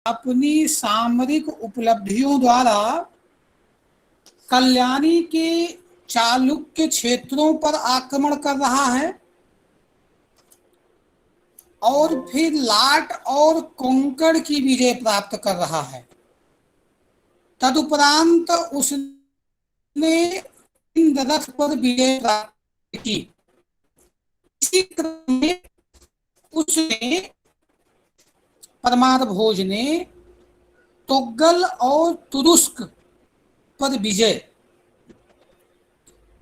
अपनी सामरिक उपलब्धियों द्वारा कल्याणी के चालुक्य क्षेत्रों पर आक्रमण कर रहा है और फिर लाट और कोंकण की विजय प्राप्त कर रहा है। तदुपरांत उसने इंद्ररथ पर विजय प्राप्त की। इसी क्रम में उसने परमार भोज ने तोग्गल और तुरुस्क पर विजय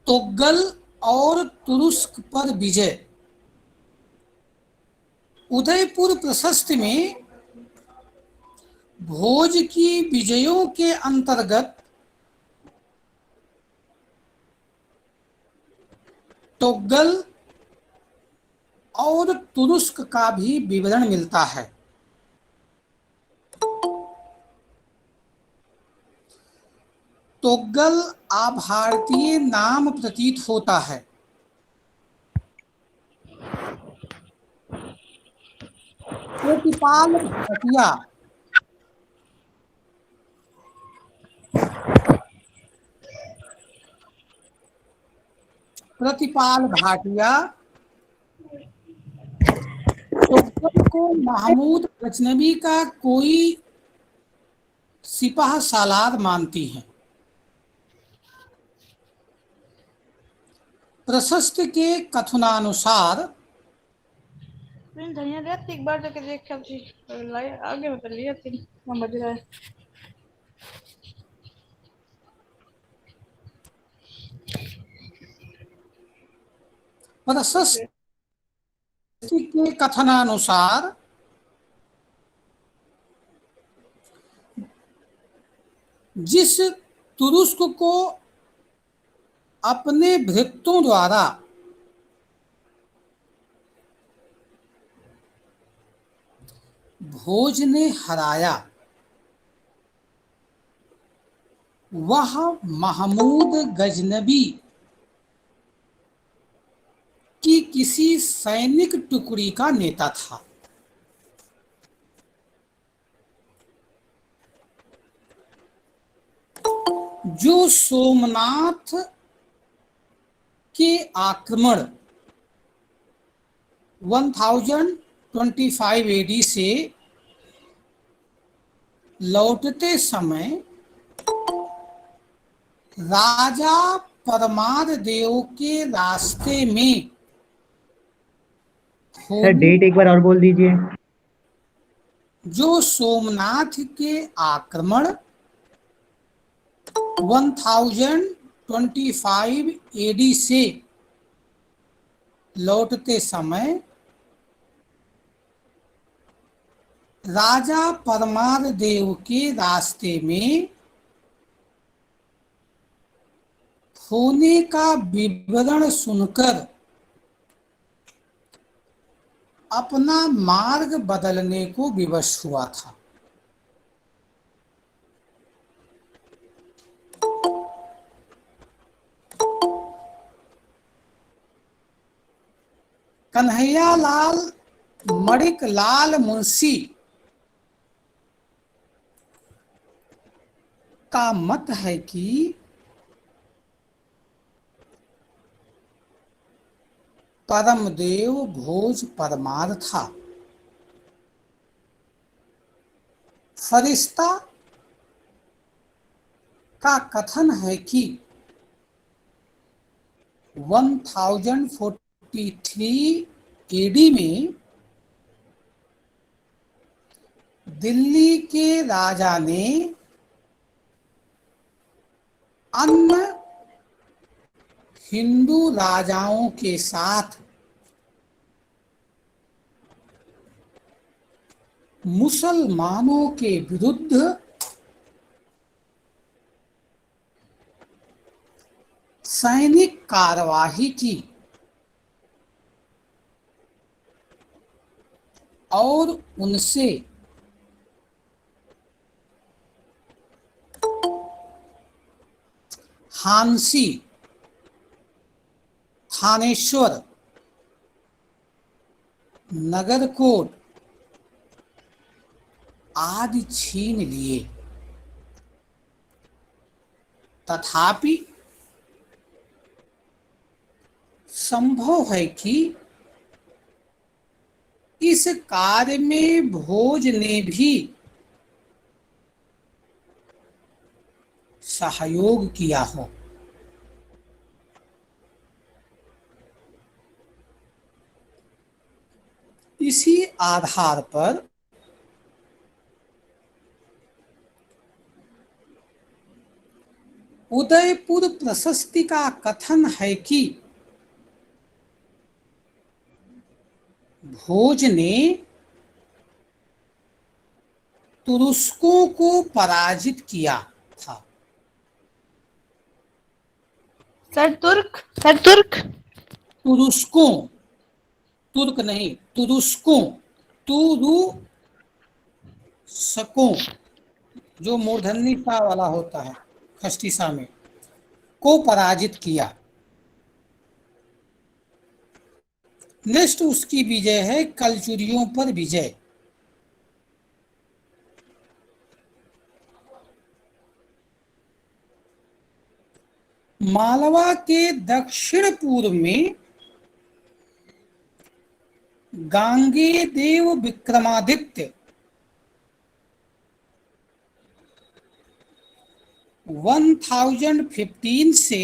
तोग्गल और तुरुस्क पर विजय। उदयपुर प्रशस्ति में भोज की विजयों के अंतर्गत तोग्गल और तुरुस्क का भी विवरण मिलता है। तोग्गल अभारतीय नाम प्रतीत होता है। प्रतिपाल भाटिया तोग्गल को महमूद गजनवी का कोई सिपाह सालार मानती हैं। प्रशस्त के कथनानुसार धनिया रहती एक बार जाके देख थी आगे में लिया थी बज रहा है। प्रशस्त के कथनानुसार जिस तुरुस्क को अपने भृत्यों द्वारा भोज ने हराया, वह महमूद गजनबी की किसी सैनिक टुकड़ी का नेता था। जो सोमनाथ के आक्रमण 1025 एडी से लौटते समय राजा परमार देव के रास्ते में सर डेट एक बार और बोल दीजिए। जो सोमनाथ के आक्रमण 1025 एडी से लौटते समय राजा परमार देव के रास्ते में होने का विवरण सुनकर अपना मार्ग बदलने को विवश हुआ था। कन्हैयालाल मणिक लाल मुंशी का मत है कि परमदेव भोज परमार था। फरिश्ता का कथन है कि 1043 एडी में दिल्ली के राजा ने अन्य हिंदू राजाओं के साथ मुसलमानों के विरुद्ध सैनिक कार्यवाही की और उनसे हांसी, थानेश्वर, नगरकोट आदि छीन लिए, तथापि संभव है कि इस कार्य में भोज ने भी सहयोग किया हो। इसी आधार पर उदयपुर प्रशस्ति का कथन है कि भोज ने तुरुस्कों को पराजित किया था। सर तुर्क तुरुस्कों, तुर्क नहीं, तुरुस्कों, तुरुस्कों जो मूर्धन्य सा वाला होता है खष्टी सा में, को पराजित किया। नेक्स्ट उसकी विजय है कलचुरियों पर विजय। मालवा के दक्षिण पूर्व में गांगेयदेव विक्रमादित्य 1015 से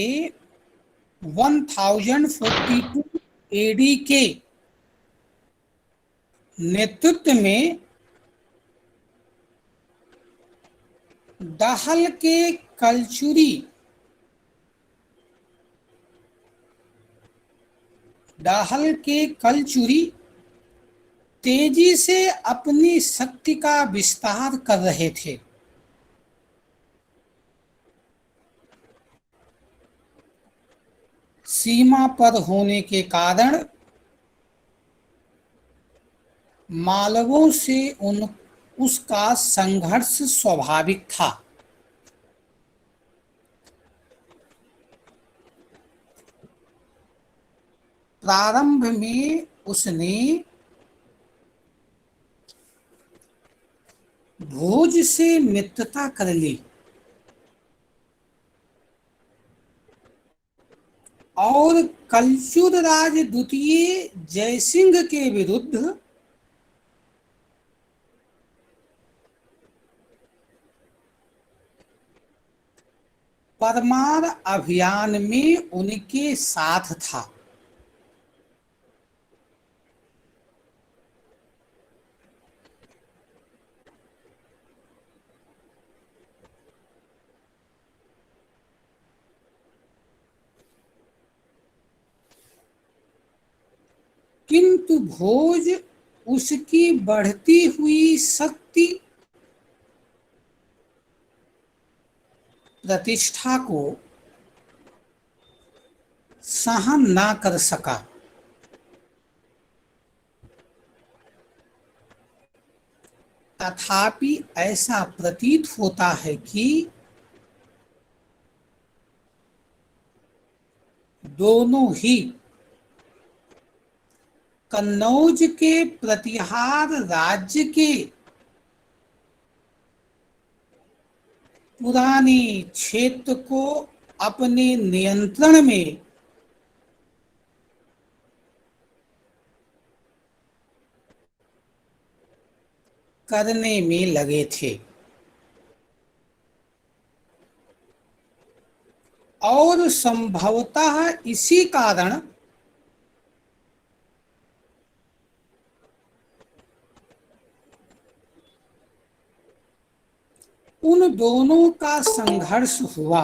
1042 एडी के नेतृत्व में दाहल के कलचुरी तेजी से अपनी शक्ति का विस्तार कर रहे थे। सीमा पर होने के कारण मालवों से उसका संघर्ष स्वाभाविक था। प्रारंभ में उसने भोज से मित्रता कर ली और कलचुर राज द्वितीय जयसिंह के विरुद्ध परमार अभियान में उनके साथ था। किंतु भोज उसकी बढ़ती हुई शक्ति प्रतिष्ठा को सहन ना कर सका। तथापि ऐसा प्रतीत होता है कि दोनों ही कन्नौज के प्रतिहार राज्य के पुराने क्षेत्र को अपने नियंत्रण में करने में लगे थे और संभवतः इसी कारण उन दोनों का संघर्ष हुआ।